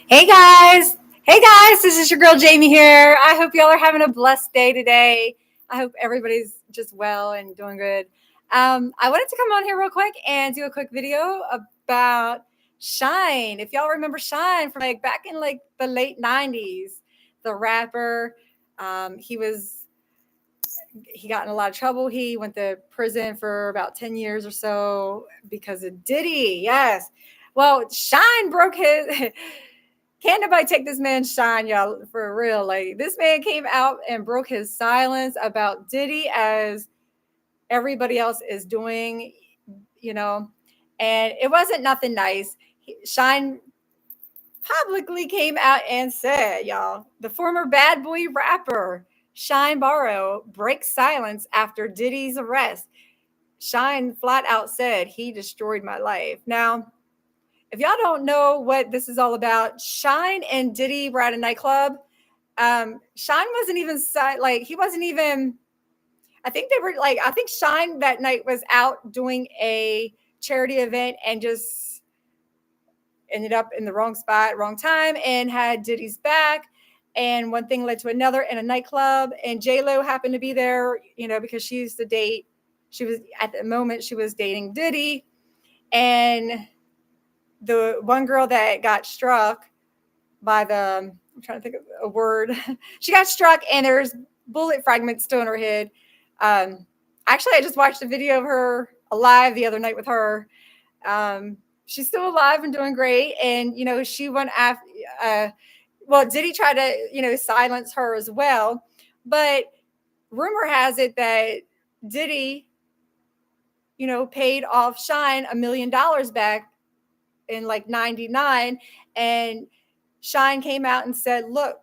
Hey guys! Hey guys, this is your girl Jamie here. I hope y'all are having a blessed day today. I hope everybody's just well and doing good. I wanted to come on here real quick and do a quick video about Shine. If y'all remember Shine from like back in like the late 90s, the rapper, he was he got in a lot of trouble. He went to prison for about 10 years or so because of Diddy. Yes. Well, Shine broke his can't nobody take this man's shine, y'all, for real. Like, this man came out and broke his silence about Diddy as everybody else is doing, you know, and it wasn't nothing nice. Shine publicly came out and said, y'all, the former bad boy rapper Shine Barrow breaks silence after Diddy's arrest. Shine flat out said he destroyed my life. Now, if y'all don't know what this is all about, Shine and Diddy were at a nightclub. Shine wasn't even like he wasn't even. I think they were like I think Shine that night was out doing a charity event and just ended up in the wrong spot, wrong time, and had Diddy's back. And one thing led to another in a nightclub, and J Lo happened to be there, because she used to date. She was at the moment she was dating Diddy, and the one girl that got struck by I'm trying to think of a word. She got struck and there's bullet fragments still in her head. Actually, I just watched a video of her alive the other night with her. She's still alive and doing great. And, she went after, Diddy tried to, silence her as well. But rumor has it that Diddy, paid off Shine $1 million back in like 99, and Shine came out and said, look,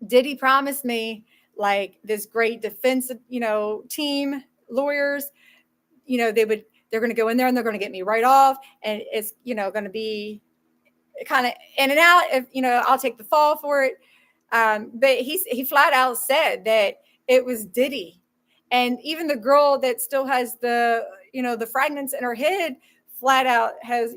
Diddy promised me like this great defense, team, lawyers, they're going to go in there and they're going to get me right off. And it's, going to be kind of in and out. If, I'll take the fall for it. But he flat out said that it was Diddy. And even the girl that still has the fragments in her head flat out has,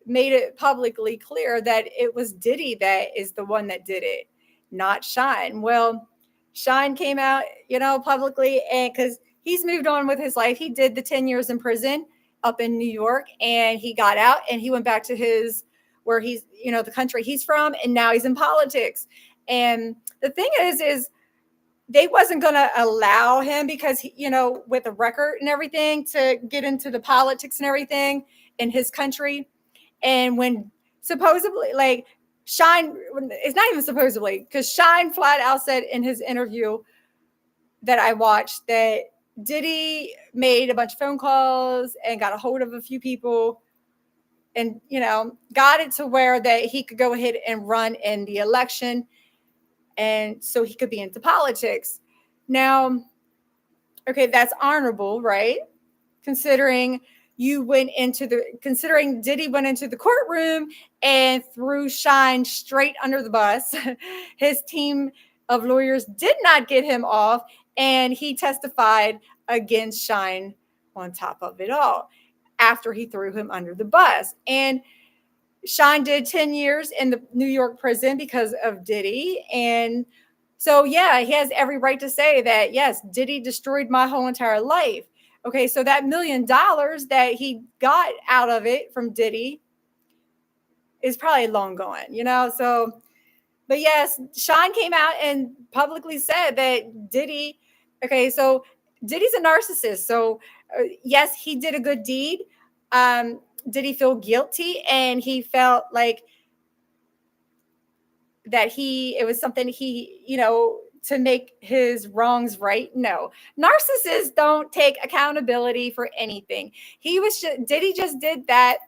made it publicly clear that it was Diddy that is the one that did it, not Shine. Well, Shine came out, publicly, and because he's moved on with his life, he did the 10 years in prison up in New York, and he got out and he went back to where he's, the country he's from, and now he's in politics. And the thing is they wasn't going to allow him because, with a record and everything, to get into the politics and everything in his country. And when supposedly, like, Shine, it's not even supposedly, because Shine flat out said in his interview that I watched that Diddy made a bunch of phone calls and got a hold of a few people and, got it to where that he could go ahead and run in the election. And so he could be into politics. Now, okay, that's honorable, right? Considering Diddy went into the courtroom and threw Shine straight under the bus. His team of lawyers did not get him off, and he testified against Shine on top of it all after he threw him under the bus. And Shine did 10 years in the New York prison because of Diddy. And so, yeah, he has every right to say that, yes, Diddy destroyed my whole entire life. Okay, so that $1 million that he got out of it from Diddy is probably long gone, So, but yes, Shine came out and publicly said that Diddy, okay, so Diddy's a narcissist. So, yes, he did a good deed. Did he feel guilty? And he felt like that it was something he, to make his wrongs right. No, narcissists don't take accountability for anything. Diddy just did that.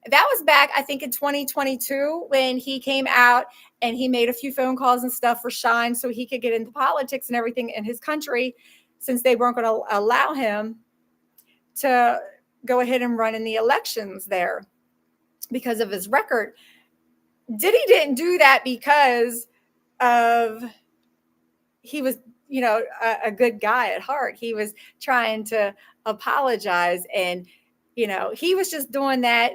That was back, I think, in 2022 when he came out and he made a few phone calls and stuff for Shine so he could get into politics and everything in his country, since they weren't going to allow him to go ahead and run in the elections there because of his record. Diddy didn't do that because of he was, a good guy at heart. He was trying to apologize, and, he was just doing that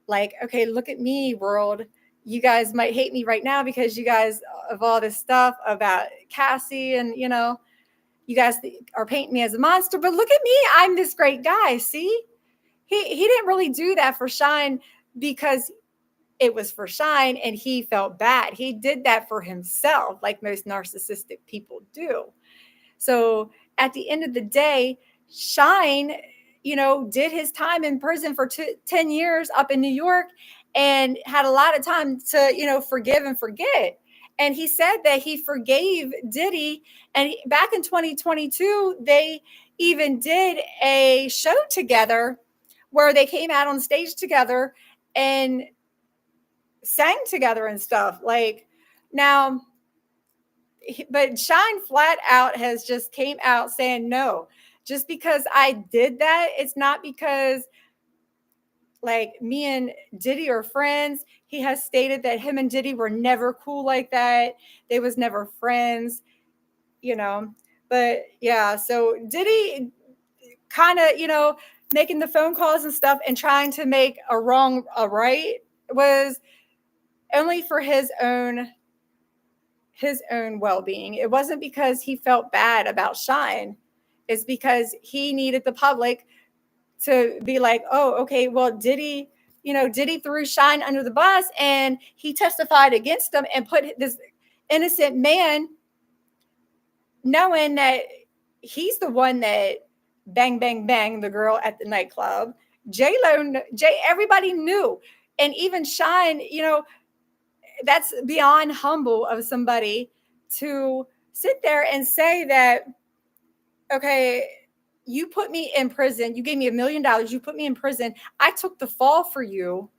like, okay, look at me, world. You guys might hate me right now because you guys of all this stuff about Cassie, and you guys are painting me as a monster, but look at me, I'm this great guy. See, he didn't really do that for Shine because it was for Shine and he felt bad. He did that for himself, like most narcissistic people do. So at the end of the day, Shine, did his time in prison for 10 years up in New York and had a lot of time to, forgive and forget. And he said that he forgave Diddy. And back in 2022, they even did a show together where they came out on stage together and sang together and stuff. Like, now, but Shine flat out has just came out saying no. Just because I did that, it's not because like me and Diddy are friends. He has stated that him and Diddy were never cool like that. They was never friends, you know. But yeah, so Diddy kind of, making the phone calls and stuff and trying to make a wrong a right was only for his own well-being. It wasn't because he felt bad about Shine. It's because he needed the public to be like, oh, okay, well, Diddy threw Shine under the bus and he testified against him and put this innocent man, knowing that he's the one that bang, bang, bang the girl at the nightclub. Everybody knew. And even Shine, that's beyond humble of somebody to sit there and say that, okay, you put me in prison. You gave me $1 million. You put me in prison. I took the fall for you.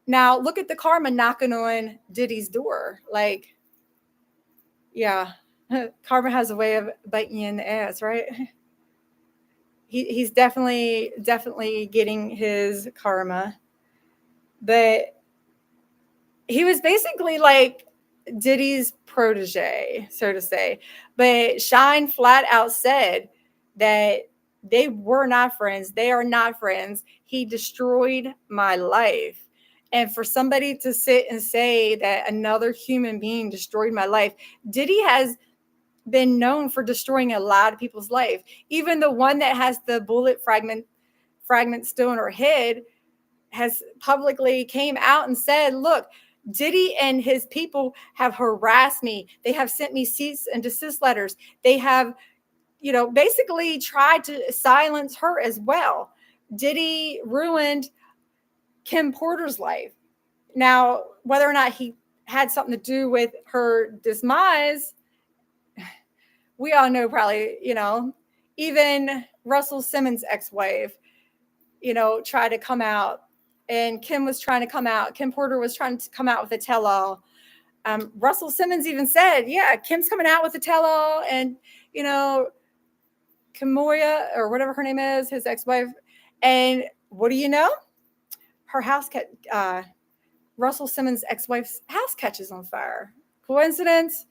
Now look at the karma knocking on Diddy's door. Like, yeah, karma has a way of biting you in the ass, right? He's definitely getting his karma. But he was basically like Diddy's protege, so to say. But Shine flat out said that they were not friends. They are not friends. He destroyed my life. And for somebody to sit and say that another human being destroyed my life, Diddy has been known for destroying a lot of people's life. Even the one that has the bullet fragment still in her head has publicly came out and said, look, Diddy and his people have harassed me. They have sent me cease and desist letters. They have, basically tried to silence her as well. Diddy ruined Kim Porter's life. Now, whether or not he had something to do with her demise, we all know probably, even Russell Simmons' ex-wife, tried to come out, and Kim was trying to come out. Kim Porter was trying to come out with a tell-all. Russell Simmons even said, yeah, Kim's coming out with a tell-all, and, Kamoya, or whatever her name is, his ex-wife. And what do you know? Her house, Russell Simmons' ex-wife's house catches on fire. Coincidence?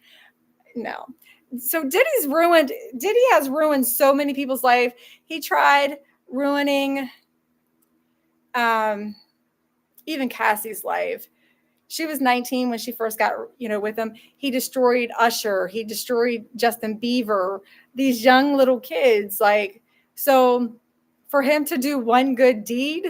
No. So Diddy has ruined so many people's life. He tried ruining even Cassie's life. She was 19 when she first got, with him. He destroyed Usher. He destroyed Justin Bieber, these young little kids. Like, so for him to do one good deed,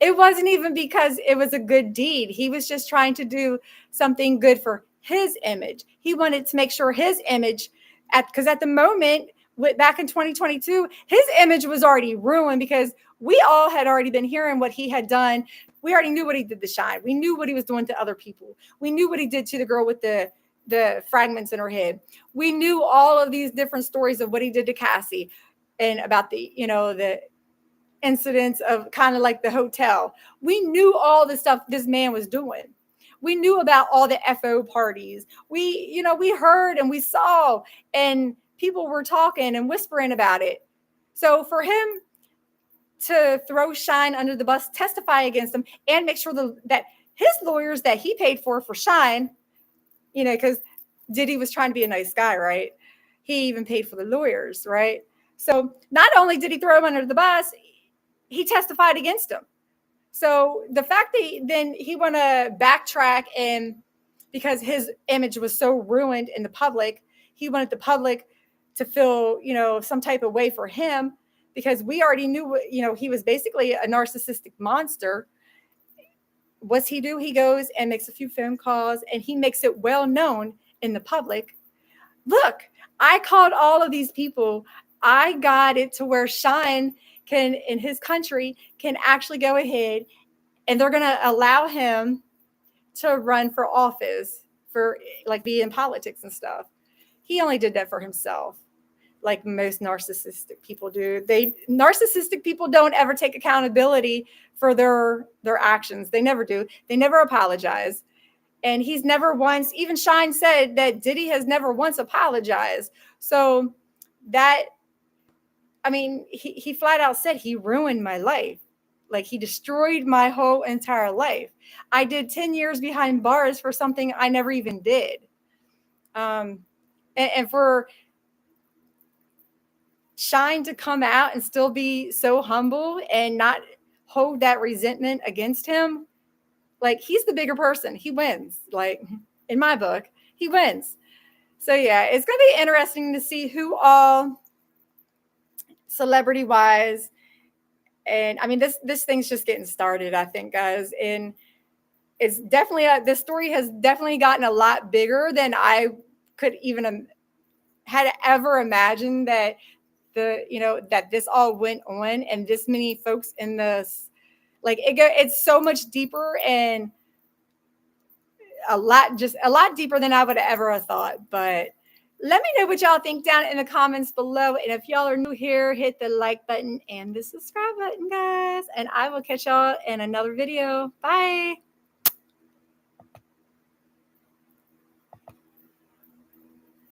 it wasn't even because it was a good deed. He was just trying to do something good for his image. He wanted to make sure his image, because at the moment, back in 2022, his image was already ruined because we all had already been hearing what he had done. We already knew what he did to Shine. We knew what he was doing to other people. We knew what he did to the girl with the fragments in her head. We knew all of these different stories of what he did to Cassie and about the incidents of kind of like the hotel. We knew all the stuff this man was doing. We knew about all the FO parties. We heard and we saw, and people were talking and whispering about it. So for him to throw Shine under the bus, testify against him, and make sure that his lawyers that he paid for Shine, because Diddy was trying to be a nice guy, right? He even paid for the lawyers, right? So not only did he throw him under the bus, he testified against him. So the fact that then he want to backtrack, and because his image was so ruined in the public, he wanted the public to feel, some type of way for him, because we already knew, he was basically a narcissistic monster. What's he do? He goes and makes a few phone calls, and he makes it well known in the public. Look, I called all of these people. I got it to where Shine can, in his country, can actually go ahead, and they're going to allow him to run for office, for like be in politics and stuff. He only did that for himself, like most narcissistic people do. Narcissistic people don't ever take accountability for their actions. They never do. They never apologize. And he's never once, even Shine said that Diddy has never once apologized. So that, I mean, he flat out said he ruined my life. Like, he destroyed my whole entire life. I did 10 years behind bars for something I never even did. And for Shine to come out and still be so humble and not hold that resentment against him, like, he's the bigger person. He wins. Like, in my book, he wins. So yeah, it's going to be interesting to see who all, celebrity wise, and I mean, this thing's just getting started, I think, guys. And it's definitely this story has definitely gotten a lot bigger than I could even had ever imagined, that that this all went on, and this many folks in this, like, it's so much deeper, and a lot deeper than I would have ever thought. But let me know what y'all think down in the comments below. And if y'all are new here, hit the like button and the subscribe button, guys. And I will catch y'all in another video. Bye.